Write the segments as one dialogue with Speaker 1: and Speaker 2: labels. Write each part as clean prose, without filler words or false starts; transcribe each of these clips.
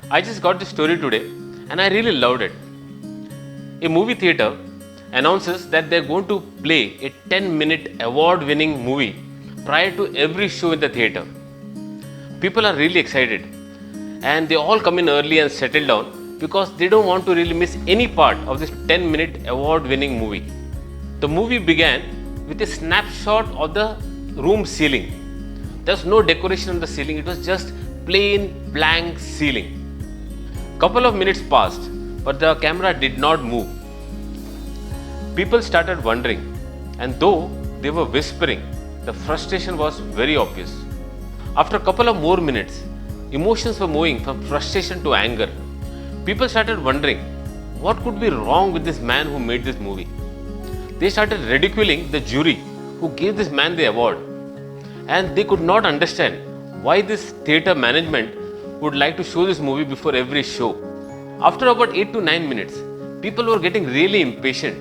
Speaker 1: I just got this story today and I really loved it. A movie theater announces that they're going to play a 10-minute award-winning movie prior to every show in the theater. People are really excited and they all come in early and settle down because they don't want to really miss any part of this 10-minute award-winning movie. The movie began with a snapshot of the room ceiling. There's no decoration on the ceiling, it was just plain blank ceiling. Couple of minutes passed, but the camera did not move. People started wondering, and though they were whispering, the frustration was very obvious. After a couple of more minutes, emotions were moving from frustration to anger. People started wondering, what could be wrong with this man who made this movie? They started ridiculing the jury who gave this man the award. And they could not understand why this theatre management would like to show this movie before every show. After about 8 to 9 minutes, people were getting really impatient.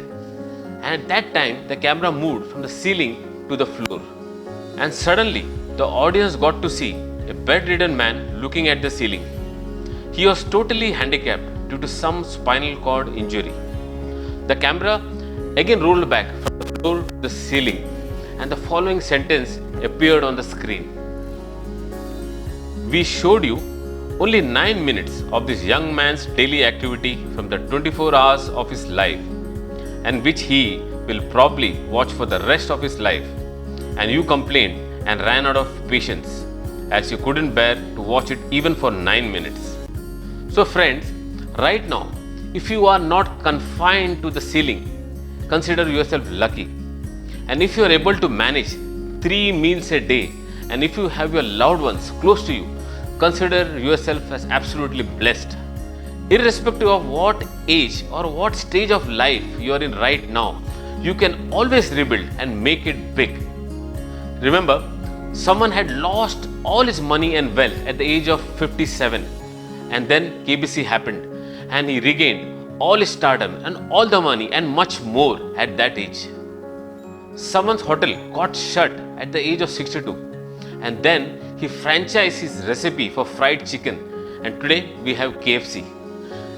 Speaker 1: And at that time, the camera moved from the ceiling to the floor. And suddenly, the audience got to see a bedridden man looking at the ceiling. He was totally handicapped due to some spinal cord injury. The camera again rolled back from the floor to the ceiling, and the following sentence appeared on the screen. We showed you only 9 minutes of this young man's daily activity from the 24 hours of his life, and which he will probably watch for the rest of his life. And you complained and ran out of patience as you couldn't bear to watch it even for 9 minutes. So friends, right now, if you are not confined to the ceiling, consider yourself lucky. And if you are able to manage 3 meals a day, and if you have your loved ones close to you, consider yourself as absolutely blessed. Irrespective of what age or what stage of life you are in right now, you can always rebuild and make it big. Remember, someone had lost all his money and wealth at the age of 57, and then KBC happened and he regained all his stardom and all the money and much more at that age. Someone's hotel got shut at the age of 62, and then he franchised his recipe for fried chicken, and today we have KFC.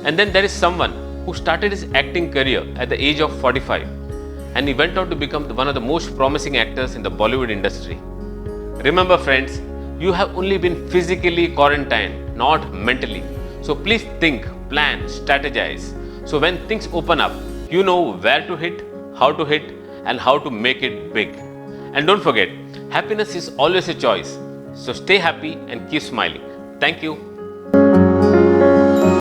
Speaker 1: And then there is someone who started his acting career at the age of 45, and he went on to become one of the most promising actors in the Bollywood industry. Remember friends, you have only been physically quarantined, not mentally. So please think, plan, strategize. So when things open up, you know where to hit, how to hit, and how to make it big. And don't forget, happiness is always a choice. So stay happy and keep smiling. Thank you.